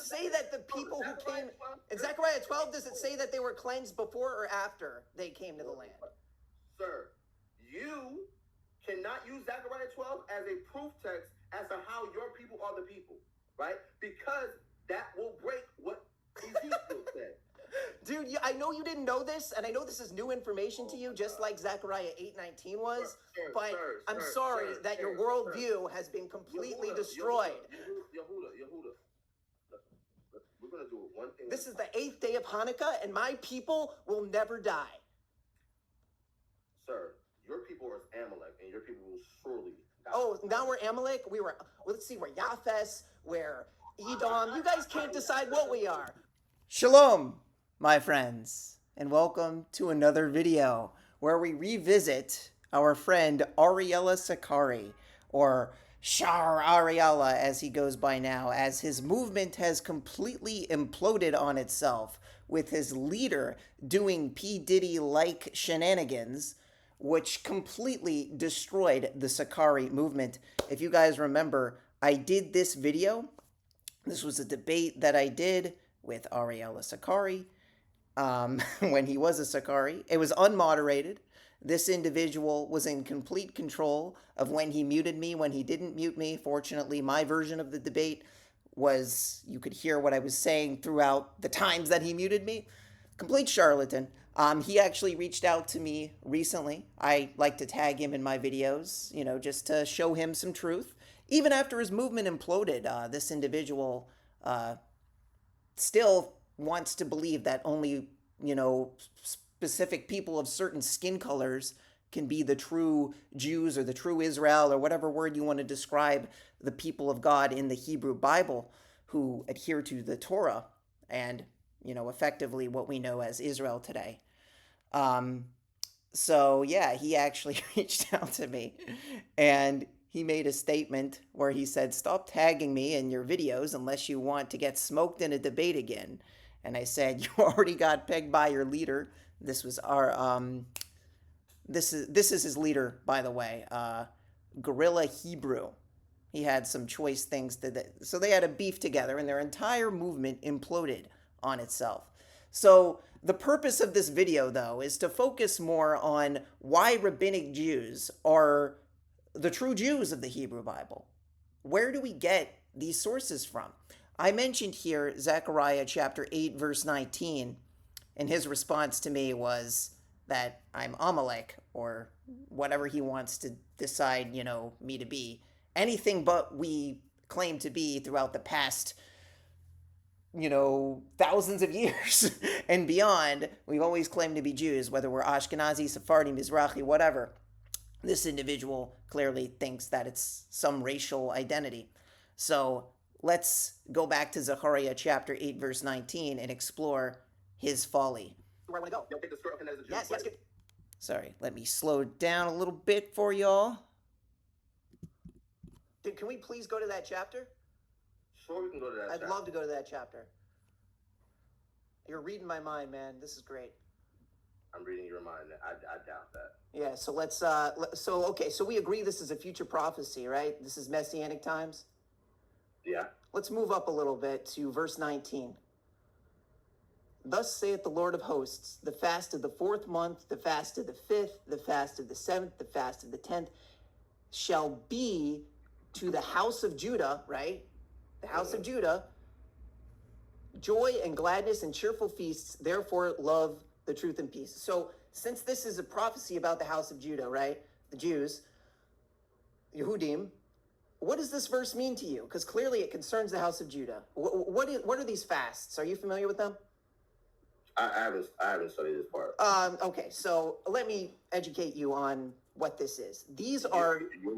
say that the people who came in Zechariah 12, does it say that they were cleansed before or after they came to the land? Sir, you cannot use Zechariah 12 as a proof text as to how your people are the people, right? Because that will break what Ezekiel said. Dude, I know you didn't know this, and I know this is new information to you, just like Zechariah 8:19 was, but I'm sorry that your worldview has been completely destroyed. Yehuda. We're going to do one thing. This is the 8th day of Hanukkah, and my people will never die. Sir, your people are Amalek, and your people will surely die. Oh, now we're Amalek? Let's see, we're Yafes, we're Edom. You guys can't decide what we are. Shalom, my friends, and welcome to another video where we revisit our friend Ariella Sicarii, or Shar Ariella as he goes by now, as his movement has completely imploded on itself, with his leader doing P. Diddy-like shenanigans, which completely destroyed the Sicarii movement. If you guys remember, I did this video. This was a debate that I did with Ariella Sicarii when he was a Sicarii. It was unmoderated. This individual was in complete control of when he muted me, when he didn't mute me. Fortunately, my version of the debate was, you could hear what I was saying throughout the times that he muted me. Complete charlatan. He actually reached out to me recently. I like to tag him in my videos, you know, just to show him some truth. Even after his movement imploded, this individual still wants to believe that only, you know, specific people of certain skin colors can be the true Jews or the true Israel, or whatever word you want to describe the people of God in the Hebrew Bible who adhere to the Torah and, you know, effectively what we know as Israel today. So yeah, he actually reached out to me and he made a statement where he said, "Stop tagging me in your videos unless you want to get smoked in a debate again." And I said, "You already got pegged by your leader." This was our, this is his leader, by the way, Guerrilla Hebrew. He had some choice things so they had a beef together, and their entire movement imploded on itself. So the purpose of this video, though, is to focus more on why rabbinic Jews are the true Jews of the Hebrew Bible. Where do we get these sources from? I mentioned here Zechariah chapter 8, verse 19, and his response to me was that I'm Amalek, or whatever he wants to decide, you know, me to be. Anything but we claim to be throughout the past, you know, thousands of years and beyond. We've always claimed to be Jews, whether we're Ashkenazi, Sephardi, Mizrahi, whatever. This individual clearly thinks that it's some racial identity. So let's go back to Zechariah chapter 8, verse 19 and explore his folly. Where I want to go. You'll take the skirt as a Jew. Yes, good. Sorry, let me slow it down a little bit for y'all. Dude, can we please go to that chapter? Sure, we can go to that chapter. I'd love to go to that chapter. You're reading my mind, man. This is great. I'm reading your mind. I doubt that. Yeah, so let's, so we agree this is a future prophecy, right? This is Messianic times? Yeah. Let's move up a little bit to verse 19. "Thus saith the Lord of hosts, the fast of the 4th month, the fast of the 5th, the fast of the 7th, the fast of the 10th, shall be to the house of Judah," right? The house of Judah, "joy and gladness and cheerful feasts, therefore love the truth and peace." So since this is a prophecy about the house of Judah, right? The Jews, Yehudim, what does this verse mean to you? Because clearly it concerns the house of Judah. What are these fasts? Are you familiar with them? I haven't studied this part. Okay, so let me educate you on what this is. These are... You're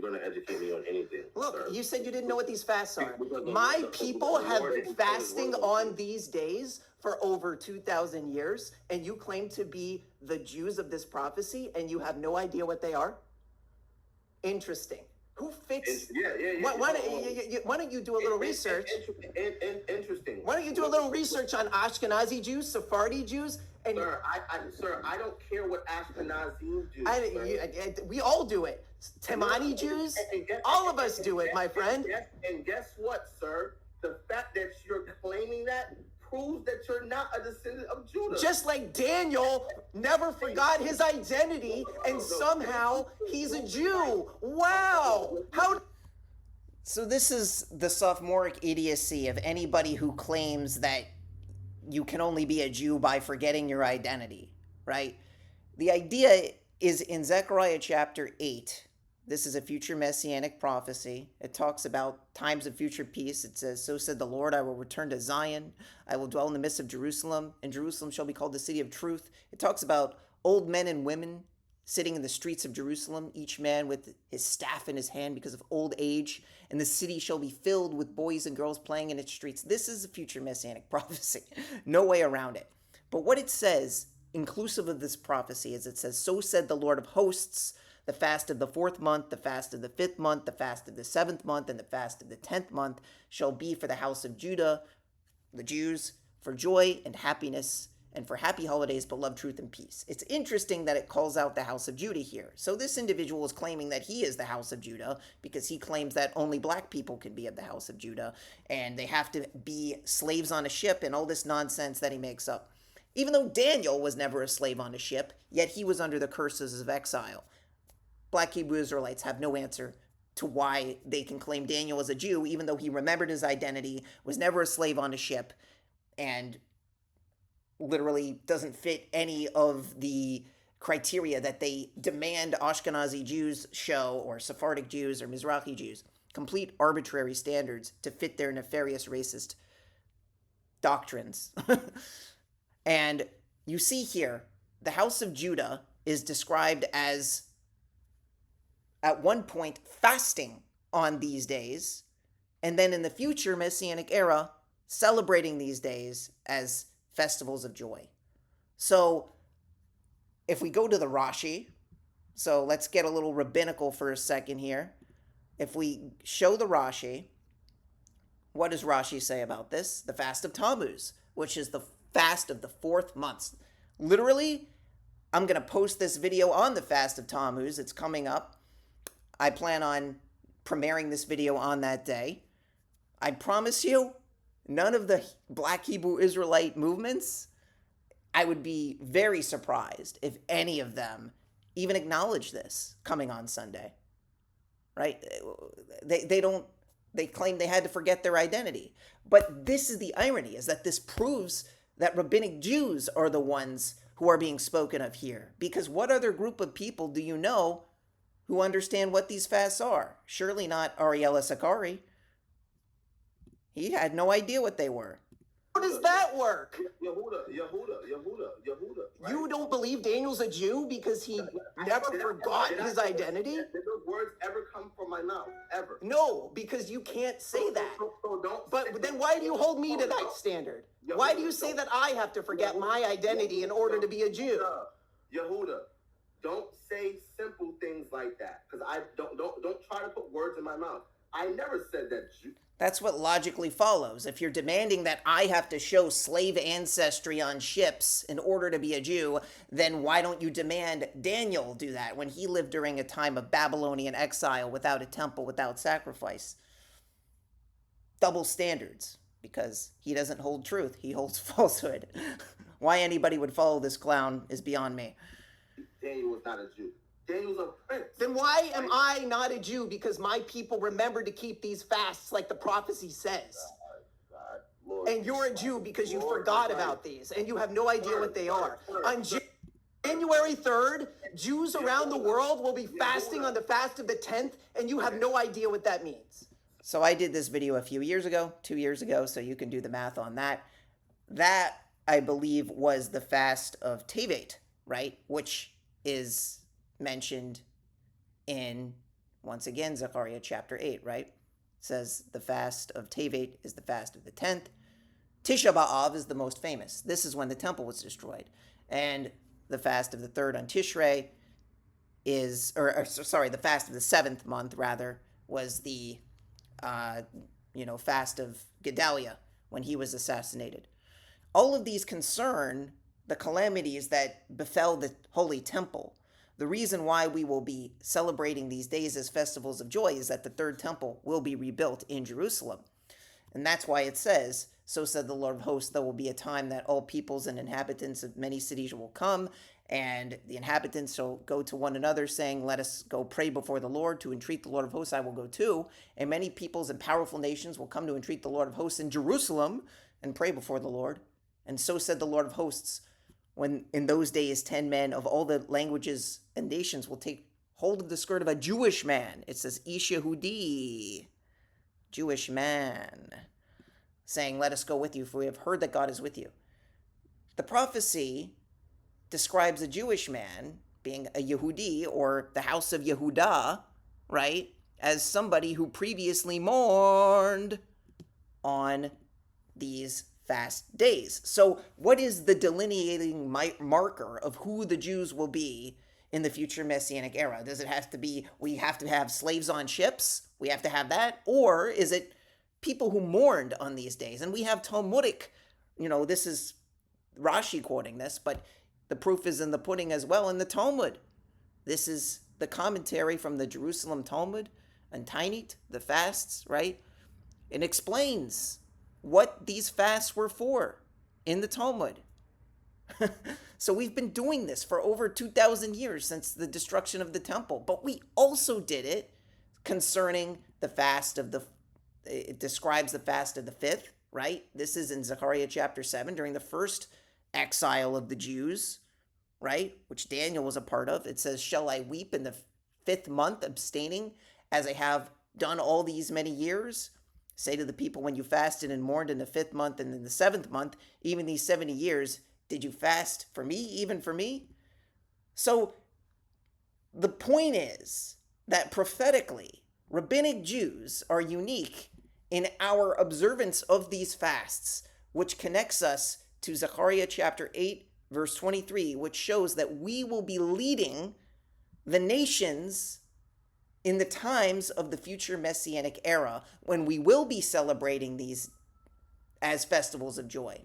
going to educate me on anything. Look, sir. You said you didn't know what these fasts are. My people have been fasting on these days for over 2,000 years, and you claim to be the Jews of this prophecy, and you have no idea what they are? Interesting. Who fits? Why don't you do a little research? Interesting. Why don't you do a little research on Ashkenazi Jews, Sephardi Jews? And sir, I don't care what Ashkenazi do. We all do it. Temani Jews, all of us do it, my friend. And guess what, sir? The fact that you're claiming that proves that you're not a descendant of Judah. Just like Daniel never forgot his identity, and somehow he's a Jew. Wow. How? So this is the sophomoric idiocy of anybody who claims that you can only be a Jew by forgetting your identity, right? The idea is in Zechariah chapter 8. This is a future messianic prophecy. It talks about times of future peace. It says, "So said the Lord, I will return to Zion. I will dwell in the midst of Jerusalem, and Jerusalem shall be called the city of truth." It talks about old men and women sitting in the streets of Jerusalem, each man with his staff in his hand because of old age, and the city shall be filled with boys and girls playing in its streets. This is a future messianic prophecy. No way around it. But what it says, inclusive of this prophecy, is it says, "So said the Lord of hosts, the fast of the 4th month, the fast of the 5th month, the fast of the 7th month, and the fast of the 10th month shall be for the house of Judah," the Jews, "for joy and happiness, and for happy holidays, but love, truth, and peace." It's interesting that it calls out the house of Judah here. So this individual is claiming that he is the house of Judah because he claims that only black people can be of the house of Judah, and they have to be slaves on a ship and all this nonsense that he makes up. Even though Daniel was never a slave on a ship, yet he was under the curses of exile. Black Hebrew Israelites have no answer to why they can claim Daniel as a Jew, even though he remembered his identity, was never a slave on a ship, and literally doesn't fit any of the criteria that they demand Ashkenazi Jews show, or Sephardic Jews, or Mizrahi Jews. Complete arbitrary standards to fit their nefarious racist doctrines. And you see here, the house of Judah is described as, at one point, fasting on these days, and then in the future Messianic era, celebrating these days as festivals of joy. So if we go to the Rashi, so let's get a little rabbinical for a second here. If we show the Rashi, what does Rashi say about this? The Fast of Tammuz, which is the fast of the 4th month. Literally, I'm going to post this video on the Fast of Tammuz. It's coming up. I plan on premiering this video on that day. I promise you, none of the Black Hebrew Israelite movements, I would be very surprised if any of them even acknowledge this coming on Sunday. Right? They claim they had to forget their identity. But this is the irony, is that this proves that rabbinic Jews are the ones who are being spoken of here. Because what other group of people do you know who understand what these fasts are? Surely not Ariella Sicarii. He had no idea what they were. How does that work? Yehuda. Right? You don't believe Daniel's a Jew because he never forgot his identity? Did those words ever come from my mouth? Ever? No, because you can't say that. So don't. But then why do you hold me to that standard? Why do you say that I have to forget my identity in order to be a Jew? Yehuda, don't say simple things like that, because I don't try to put words in my mouth. I never said that. That's what logically follows. If you're demanding that I have to show slave ancestry on ships in order to be a Jew, then why don't you demand Daniel do that when he lived during a time of Babylonian exile without a temple, without sacrifice? Double standards, because he doesn't hold truth. He holds falsehood. Why anybody would follow this clown is beyond me. Daniel was not a Jew. Daniel's a prince. Then why am I not a Jew? Because my people remember to keep these fasts like the prophecy says. God, Lord. And you're a Jew because you forgot about these and you have no idea what they are. On January 3rd, Jews around the world will be fasting on the fast of the 10th, and you have no idea what that means. So I did this video a few years ago, 2 years ago, so you can do the math on that. That, I believe, was the fast of Tevet, right? Which is mentioned in, once again, Zechariah chapter 8, right? It says the fast of Tevet is the fast of the 10th. Tisha B'Av is the most famous. This is when the temple was destroyed. And the fast of the 3rd on Tishrei is, the fast of the 7th month, rather, was the, fast of Gedaliah when he was assassinated. All of these concern the calamities that befell the Holy Temple. The reason why we will be celebrating these days as festivals of joy is that the 3rd temple will be rebuilt in Jerusalem. And that's why it says, So said the Lord of hosts, there will be a time that all peoples and inhabitants of many cities will come, and the inhabitants shall go to one another, saying, let us go pray before the Lord to entreat the Lord of hosts. I will go too. And many peoples and powerful nations will come to entreat the Lord of hosts in Jerusalem and pray before the Lord. And so said the Lord of hosts, when in those days 10 men of all the languages and nations will take hold of the skirt of a Jewish man. It says Ish Yehudi, Jewish man, saying, let us go with you, for we have heard that God is with you. The prophecy describes a Jewish man being a Yehudi, or the house of Yehudah, right, as somebody who previously mourned on these fast days. So what is the delineating marker of who the Jews will be in the future Messianic era? Does it have to be, we have to have slaves on ships? We have to have that? Or is it people who mourned on these days? And we have Talmudic, this is Rashi quoting this, but the proof is in the pudding as well in the Talmud. This is the commentary from the Jerusalem Talmud and Tainit, the fasts, right? It explains what these fasts were for in the Talmud. So we've been doing this for over 2,000 years since the destruction of the temple. But we also did it concerning the fast of it describes the fast of the 5th, right? This is in Zechariah chapter 7 during the first exile of the Jews, right? Which Daniel was a part of. It says, shall I weep in the 5th month, abstaining as I have done all these many years? Say to the people, when you fasted and mourned in the 5th month and in the 7th month, even these 70 years, did you fast for me, even for me? So the point is that prophetically, rabbinic Jews are unique in our observance of these fasts, which connects us to Zechariah chapter 8, verse 23, which shows that we will be leading the nations in the times of the future Messianic era, when we will be celebrating these as festivals of joy.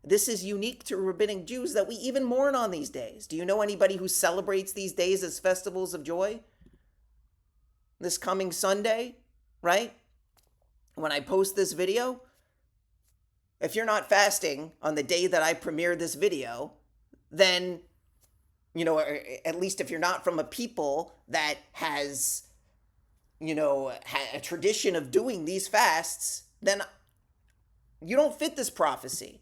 This is unique to rabbinic Jews that we even mourn on these days. Do you know anybody who celebrates these days as festivals of joy? This coming Sunday, right? When I post this video, if you're not fasting on the day that I premiere this video, then, at least if you're not from a people that has a tradition of doing these fasts, then you don't fit this prophecy.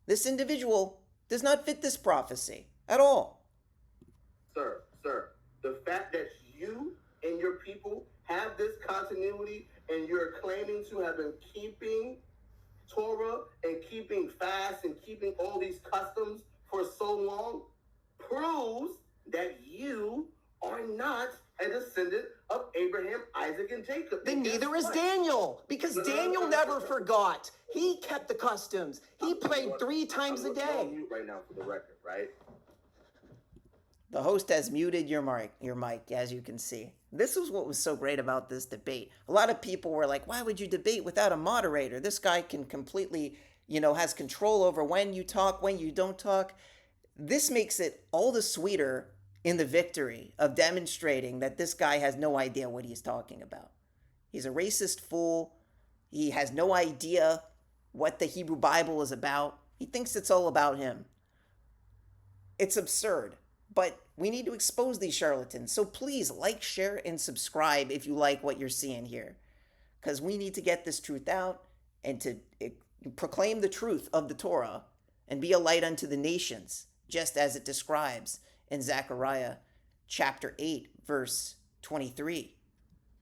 This individual does not fit this prophecy at all. Sir, the fact that you and your people have this continuity and you're claiming to have been keeping Torah and keeping fast and keeping all these customs for so long proves that you are not a descendant of Abraham, Isaac, and Jacob. Then neither is Daniel, because Daniel never forgot. He kept the customs. He prayed 3 times a day. I'm on mute right now for the record, right? The host has muted your mic, as you can see. This is what was so great about this debate. A lot of people were like, why would you debate without a moderator? This guy can completely, has control over when you talk, when you don't talk. This makes it all the sweeter in the victory of demonstrating that this guy has no idea what he's talking about. He's a racist fool. He has no idea what the Hebrew Bible is about. He thinks it's all about him. It's absurd. But we need to expose these charlatans. So please like, share, and subscribe if you like what you're seeing here. Because we need to get this truth out and to proclaim the truth of the Torah and be a light unto the nations, just as it describes in Zechariah chapter 8, verse 23.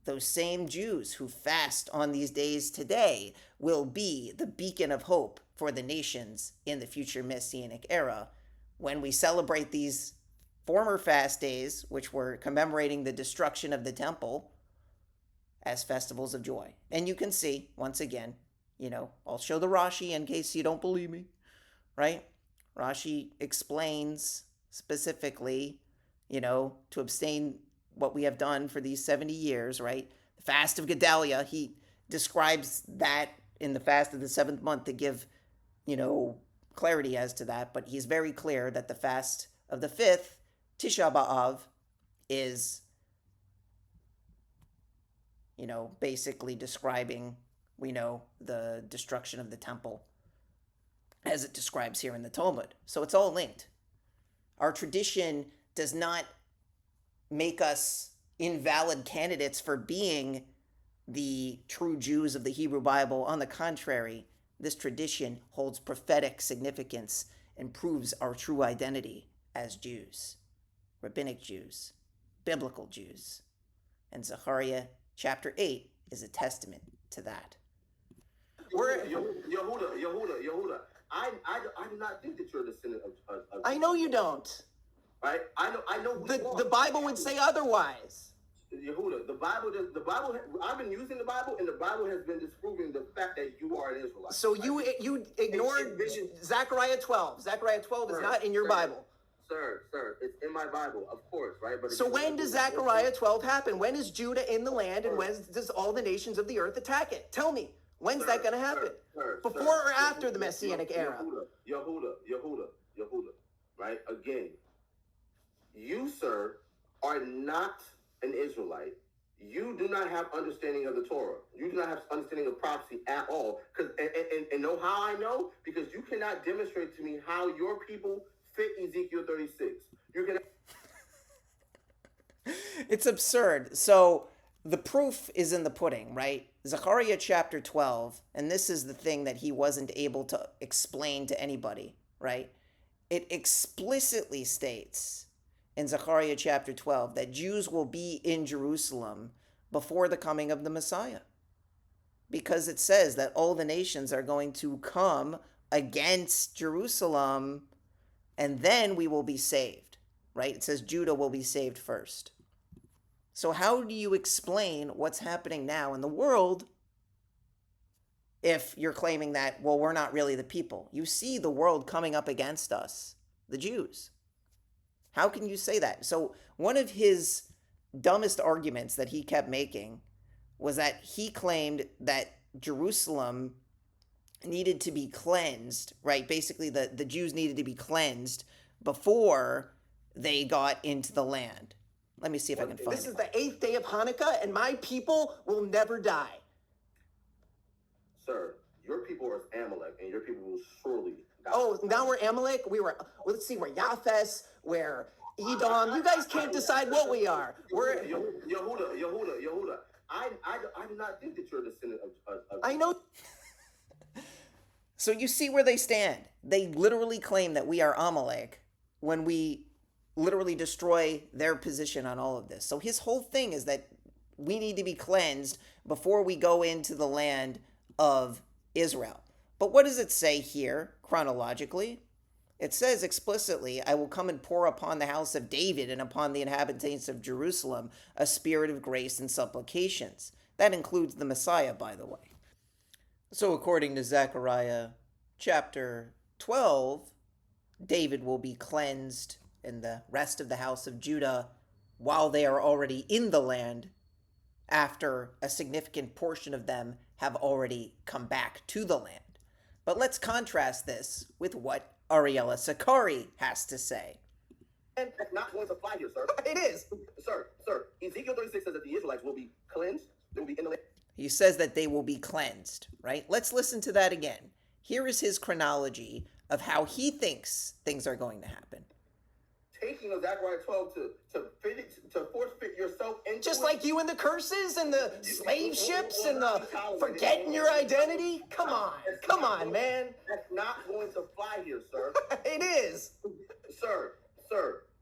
Those same Jews who fast on these days today will be the beacon of hope for the nations in the future Messianic era. When we celebrate these former fast days, which were commemorating the destruction of the temple, as festivals of joy. And you can see, once again, I'll show the Rashi in case you don't believe me, right? Rashi explains specifically, to abstain what we have done for these 70 years, right? The fast of Gedalia, he describes that in the fast of the 7th month to give, clarity as to that. But he's very clear that the fast of the 5th, Tisha B'Av, is, basically describing, the destruction of the temple as it describes here in the Talmud. So it's all linked. Our tradition does not make us invalid candidates for being the true Jews of the Hebrew Bible. On the contrary, this tradition holds prophetic significance and proves our true identity as Jews, rabbinic Jews, biblical Jews. And Zechariah chapter 8 is a testament to that. Yehuda. I do not think that you're a descendant of I know you don't. Right? I know who you are. The Bible would say otherwise. Yehuda, the Bible, I've been using the Bible, and the Bible has been disproving the fact that you are an Israelite. So you ignored Zechariah 12. Zechariah 12 is not in your Bible. Sir, it's in my Bible, of course, right? But so when does Zechariah 12 happen? When is Judah in the land, and when does all the nations of the earth attack it? Tell me, when's that going to happen? Before or after the Messianic era? Yehuda, right? Again, you, sir, are not an Israelite. You do not have understanding of the Torah. You do not have understanding of prophecy at all. And know how I know? Because you cannot demonstrate to me how your people fit Ezekiel 36. You can. It's absurd. So the proof is in the pudding, right? Zechariah chapter 12, and this is the thing that he wasn't able to explain to anybody, right? It explicitly states in Zechariah chapter 12 that Jews will be in Jerusalem before the coming of the Messiah. Because it says that all the nations are going to come against Jerusalem, and then we will be saved, right? It says Judah will be saved first. So how do you explain what's happening now in the world if you're claiming that, well, we're not really the people? You see the world coming up against us, the Jews. How can you say that? So one of his dumbest arguments that he kept making was that he claimed that Jerusalem needed to be cleansed, right? Basically, the Jews needed to be cleansed before they got into the land. Let me see if I can find it. This is the 8th day of Hanukkah, and my people will never die. Sir, your people are Amalek, and your people will surely die. Oh, now we're Amalek? Let's see, we're Yafes, we're Edom. You guys can't decide what we are. We're Yehuda. I do not think that you're a descendant of I know. So you see where they stand. They literally claim that we are Amalek when we literally destroy their position on all of this. So his whole thing is that we need to be cleansed before we go into the land of Israel. But what does it say here chronologically? It says explicitly, I will come and pour upon the house of David and upon the inhabitants of Jerusalem a spirit of grace and supplications. That includes the Messiah, by the way. So according to Zechariah chapter 12, David will be cleansed and the rest of the house of Judah while they are already in the land, after a significant portion of them have already come back to the land. But let's contrast this with what Ariella Sicarii has to say. And that's not going to fly here, sir. It is. Sir, Ezekiel 36 says that the Israelites will be cleansed. They will be in the land. He says that they will be cleansed, right? Let's listen to that again. Here is his chronology of how he thinks things are going to happen. Taking of Zechariah 12 to force fit yourself into Just like you and the curses and the slave ships and the forgetting your identity? Come on, man. That's not going to fly here, sir. It is. Sir,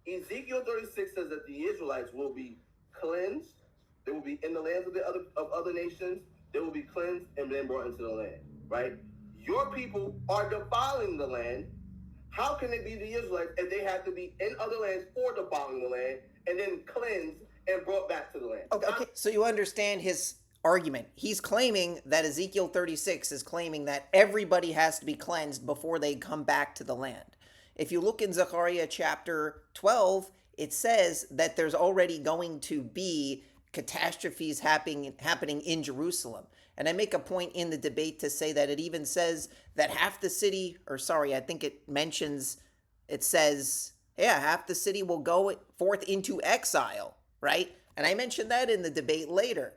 Ezekiel 36 says that the Israelites will be cleansed. They will be in the lands of other nations. They will be cleansed and then brought into the land, right? Your people are defiling the land. How can it be the Israelites if they have to be in other lands for defiling the land and then cleansed and brought back to the land? Okay. So you understand his argument. He's claiming that Ezekiel 36 is claiming that everybody has to be cleansed before they come back to the land. If you look in Zechariah chapter 12, it says that there's already going to be catastrophes happening in Jerusalem. And I make a point in the debate to say that it even says that half the city, half the city will go forth into exile, right? And I mentioned that in the debate later.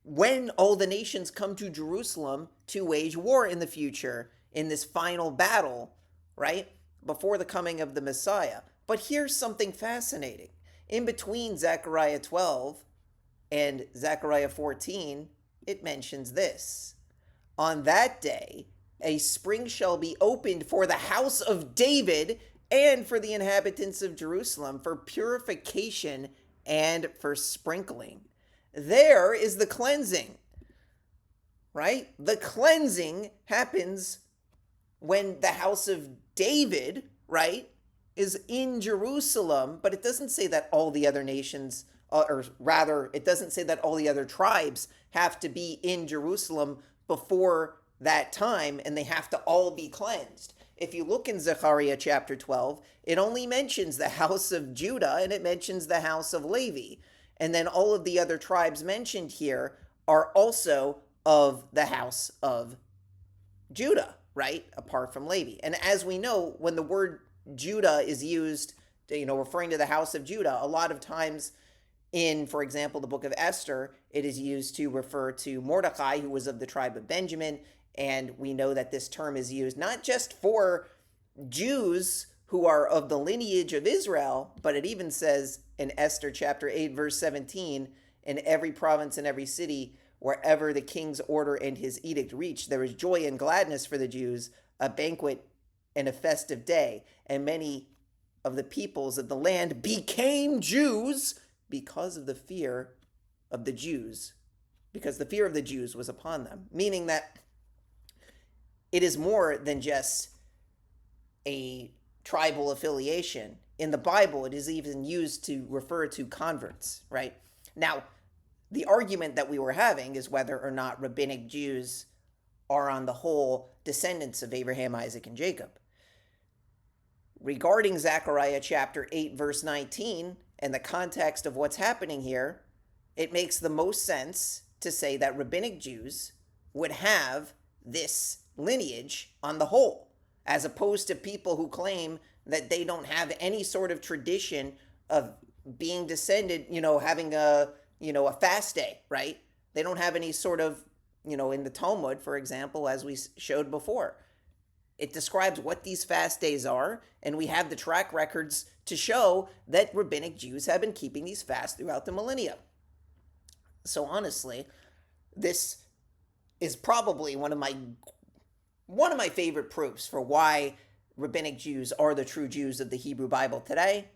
When all the nations come to Jerusalem to wage war in the future, in this final battle, right? Before the coming of the Messiah. But here's something fascinating. In between Zechariah 12 and Zechariah 14, it mentions this. On that day, a spring shall be opened for the house of David and for the inhabitants of Jerusalem for purification and for sprinkling. There is the cleansing, right? The cleansing happens when the house of David, right, is in Jerusalem, but it doesn't say that all the other nations, or rather, it doesn't say that all the other tribes have to be in Jerusalem before that time, and they have to all be cleansed. If you look in Zechariah chapter 12, it only mentions the house of Judah and it mentions the house of Levi. And then all of the other tribes mentioned here are also of the house of Judah, right? Apart from Levi. And as we know, when the word Judah is used, referring to the house of Judah, a lot of times in, for example, the book of Esther, it is used to refer to Mordecai, who was of the tribe of Benjamin. And we know that this term is used not just for Jews who are of the lineage of Israel, but it even says in Esther chapter 8, verse 17, in every province and every city, wherever the king's order and his edict reached, there was joy and gladness for the Jews, a banquet and a festive day. And many of the peoples of the land became Jews because of the fear of the Jews, because the fear of the Jews was upon them. Meaning that it is more than just a tribal affiliation. In the Bible, it is even used to refer to converts, right? Now, the argument that we were having is whether or not rabbinic Jews are on the whole descendants of Abraham, Isaac, and Jacob. Regarding Zechariah chapter 8, verse 19, and the context of what's happening here, it makes the most sense to say that rabbinic Jews would have this lineage on the whole, as opposed to people who claim that they don't have any sort of tradition of being descended, having a fast day, right? They don't have any sort of, in the Talmud, for example, as we showed before, it describes what these fast days are, and we have the track records to show that rabbinic Jews have been keeping these fasts throughout the millennia. So honestly, this is probably one of my favorite proofs for why rabbinic Jews are the true Jews of the Hebrew Bible today,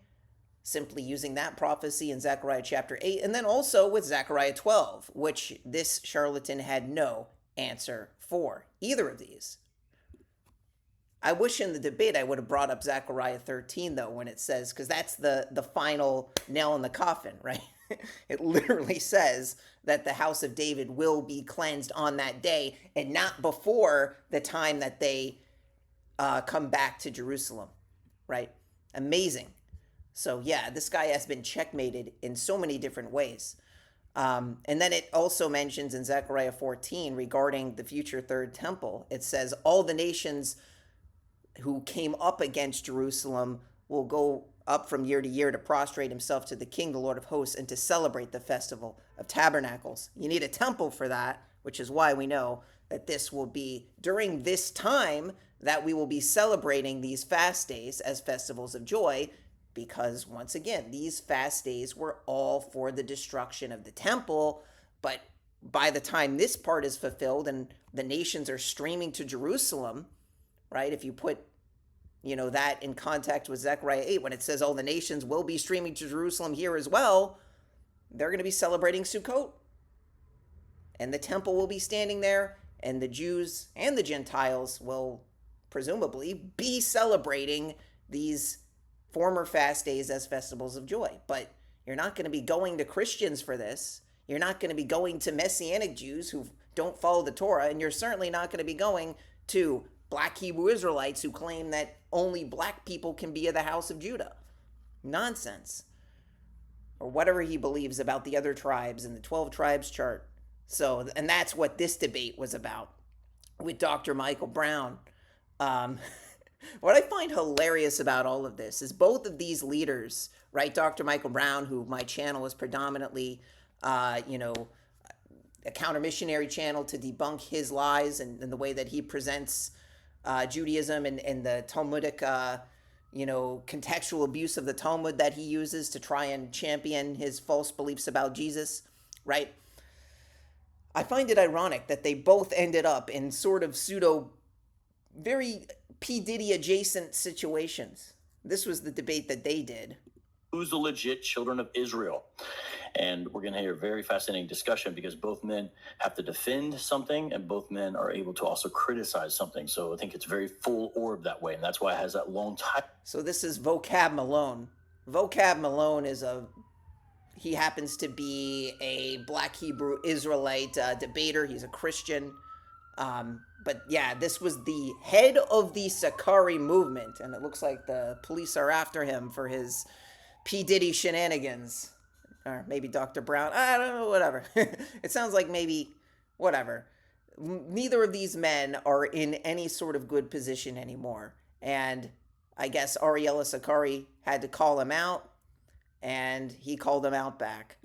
simply using that prophecy in Zechariah chapter 8, and then also with Zechariah 12, which this charlatan had no answer for, either of these. I wish in the debate I would have brought up Zechariah 13, though, when it says, because that's the final nail in the coffin, right? It literally says that the house of David will be cleansed on that day and not before the time that they come back to Jerusalem, right? Amazing. So yeah, this guy has been checkmated in so many different ways. And then it also mentions in Zechariah 14 regarding the future third temple, it says all the nations who came up against Jerusalem will go up from year to year to prostrate himself to the King, the Lord of hosts, and to celebrate the Festival of Tabernacles. You need a temple for that, which is why we know that this will be during this time that we will be celebrating these fast days as festivals of joy, because once again, these fast days were all for the destruction of the temple. But by the time this part is fulfilled and the nations are streaming to Jerusalem, right? If you put, that in context with Zechariah 8, when it says all the nations will be streaming to Jerusalem here as well, they're going to be celebrating Sukkot. And the temple will be standing there, and the Jews and the Gentiles will presumably be celebrating these former fast days as festivals of joy. But you're not going to be going to Christians for this. You're not going to be going to Messianic Jews who don't follow the Torah, and you're certainly not going to be going to Black Hebrew Israelites who claim that only black people can be of the house of Judah. Nonsense. Or whatever he believes about the other tribes in the 12 tribes chart. So, and that's what this debate was about with Dr. Michael Brown. What I find hilarious about all of this is both of these leaders, right? Dr. Michael Brown, who my channel is predominantly, a counter-missionary channel to debunk his lies and the way that he presents Judaism and the Talmudic, contextual abuse of the Talmud that he uses to try and champion his false beliefs about Jesus, right? I find it ironic that they both ended up in sort of pseudo, very P. Diddy adjacent situations. This was the debate that they did. Who's the legit children of Israel? And we're going to hear a very fascinating discussion because both men have to defend something and both men are able to also criticize something. So I think it's very full orb that way. And that's why it has that long title. So this is Vocab Malone. Vocab Malone he happens to be a Black Hebrew Israelite debater. He's a Christian. But yeah, this was the head of the Sicarii movement. And it looks like the police are after him for his P. Diddy shenanigans. Or maybe Dr. Brown. I don't know, whatever. It sounds like maybe, whatever. Neither of these men are in any sort of good position anymore. And I guess Ariella Sicarii had to call him out, and he called him out back.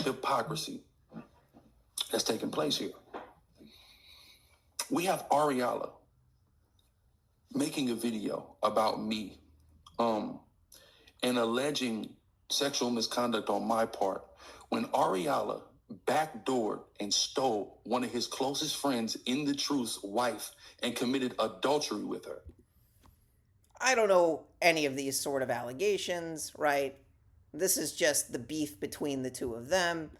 Hypocrisy that's taking place here. We have Ariella making a video about me and alleging sexual misconduct on my part when Ariella backdoored and stole one of his closest friends in the truth's wife and committed adultery with her. I don't know any of these sort of allegations, right? This is just the beef between the two of them.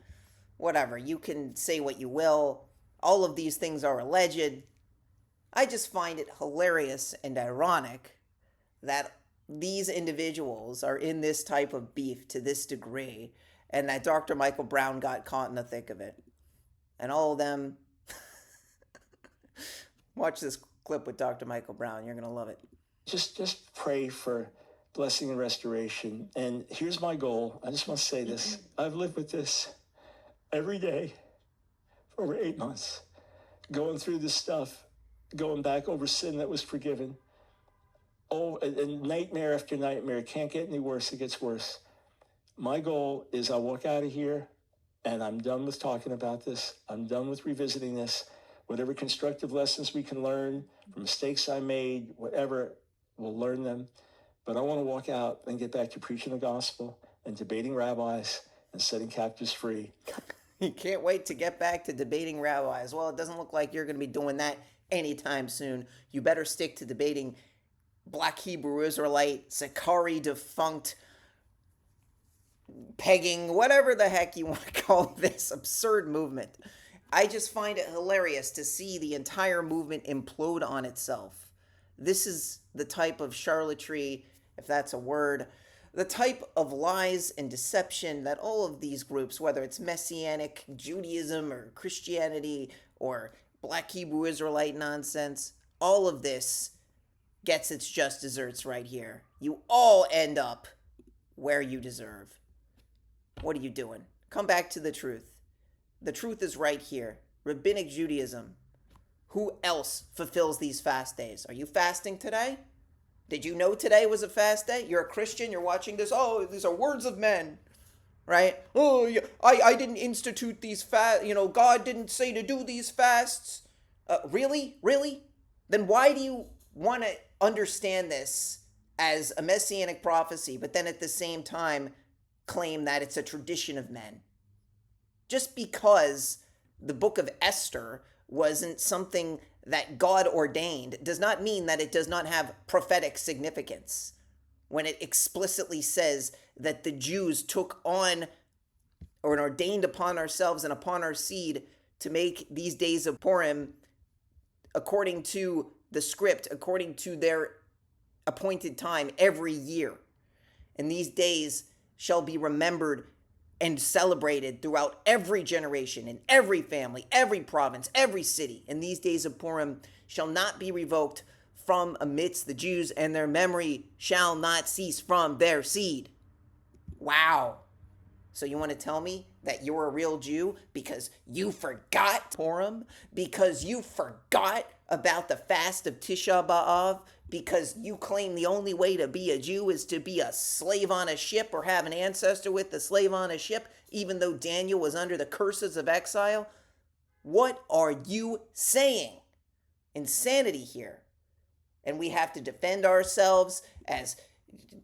Whatever, you can say what you will. All of these things are alleged. I just find it hilarious and ironic that these individuals are in this type of beef to this degree, and that Dr. Michael Brown got caught in the thick of it. And all of them, watch this clip with Dr. Michael Brown. You're going to love it. Just pray for blessing and restoration. And here's my goal. I just want to say this. I've lived with this every day for over 8 months, going through this stuff, going back over sin that was forgiven. Oh, and nightmare after nightmare. It can't get any worse. It gets worse. My goal is I walk out of here and I'm done with talking about this. I'm done with revisiting this. Whatever constructive lessons we can learn from mistakes I made, whatever, we'll learn them. But I want to walk out and get back to preaching the gospel and debating rabbis and setting captives free. You can't wait to get back to debating rabbis. Well, it doesn't look like you're going to be doing that anytime soon. You better stick to debating Black Hebrew Israelite, Sicarii defunct, pegging, whatever the heck you want to call this absurd movement. I just find it hilarious to see the entire movement implode on itself. This is the type of charlatanry, if that's a word, the type of lies and deception that all of these groups, whether it's Messianic Judaism or Christianity or Black Hebrew Israelite nonsense, all of this gets its just desserts right here. You all end up where you deserve. What are you doing? Come back to the truth. The truth is right here. Rabbinic Judaism. Who else fulfills these fast days? Are you fasting today? Did you know today was a fast day? You're a Christian, you're watching this. Oh, these are words of men, right? Oh, yeah, I didn't institute these fasts. God didn't say to do these fasts. Really? Then why do you want to understand this as a messianic prophecy, but then at the same time claim that it's a tradition of men? Just because the book of Esther wasn't something that God ordained does not mean that it does not have prophetic significance. When it explicitly says that the Jews took on or ordained upon ourselves and upon our seed to make these days of Purim according to the script, according to their appointed time every year. And these days shall be remembered and celebrated throughout every generation, in every family, every province, every city. And these days of Purim shall not be revoked from amidst the Jews, and their memory shall not cease from their seed. Wow. So you want to tell me that you're a real Jew because you forgot Purim? Because you forgot about the Fast of Tisha B'Av? Because you claim the only way to be a Jew is to be a slave on a ship or have an ancestor with the slave on a ship, even though Daniel was under the curses of exile? What are you saying? Insanity here. and we have to defend ourselves as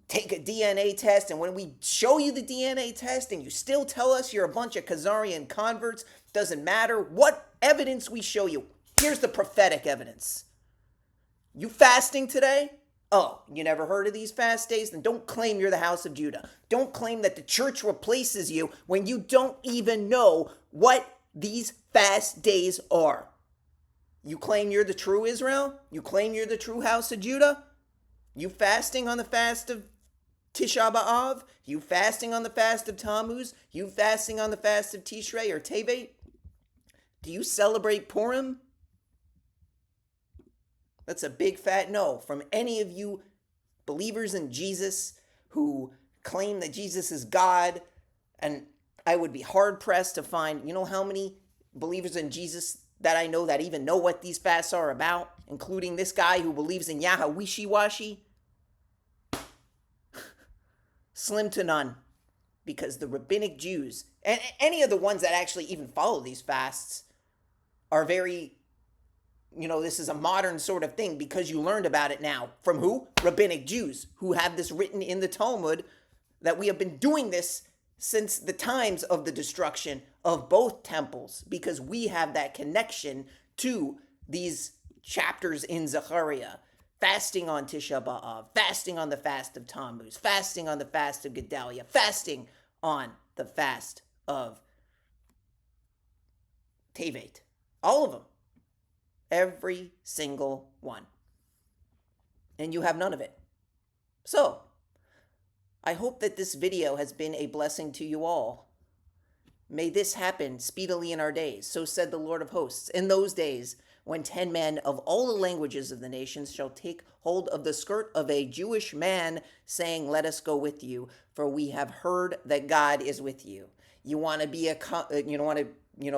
take a DNA test, and when we show you the DNA test and you still tell us you're a bunch of Khazarian converts, doesn't matter what evidence we show you. Here's the prophetic evidence. You fasting today? Oh, you never heard of these fast days? Then don't claim you're the house of Judah. Don't claim that the church replaces you when you don't even know what these fast days are. You claim you're the true Israel? You claim you're the true house of Judah? You fasting on the fast of Tisha B'Av? You fasting on the fast of Tammuz? You fasting on the fast of Tishrei or Tevet? Do you celebrate Purim? That's a big fat no from any of you believers in Jesus who claim that Jesus is God. And I would be hard pressed to find, you know how many believers in Jesus that I know that even know what these fasts are about, including this guy who believes in Yahweh wishy-washy? Slim to none, because the rabbinic Jews, and any of the ones that actually even follow these fasts, are very, this is a modern sort of thing because you learned about it now. From who? Rabbinic Jews, who have this written in the Talmud, that we have been doing this since the times of the destruction of both temples, because we have that connection to these chapters in Zechariah. Fasting on Tisha B'Av, fasting on the fast of Tammuz, fasting on the fast of Gedalia, fasting on the fast of Tevet. All of them. Every single one. And you have none of it. So, I hope that this video has been a blessing to you all. May this happen speedily in our days. So said the Lord of hosts. In those days, when 10 men of all the languages of the nations shall take hold of the skirt of a Jewish man, saying, let us go with you, for we have heard that God is with you. You want to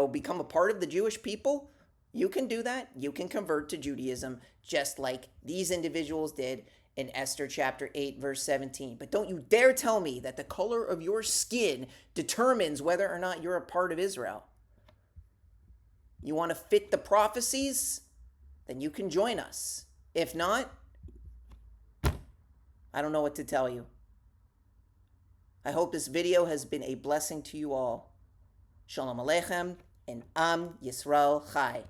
become a part of the Jewish people? You can do that. You can convert to Judaism just like these individuals did in Esther chapter 8, verse 17. But don't you dare tell me that the color of your skin determines whether or not you're a part of Israel. You want to fit the prophecies? Then you can join us. If not, I don't know what to tell you. I hope this video has been a blessing to you all. Shalom Aleichem and Am Yisrael Chai.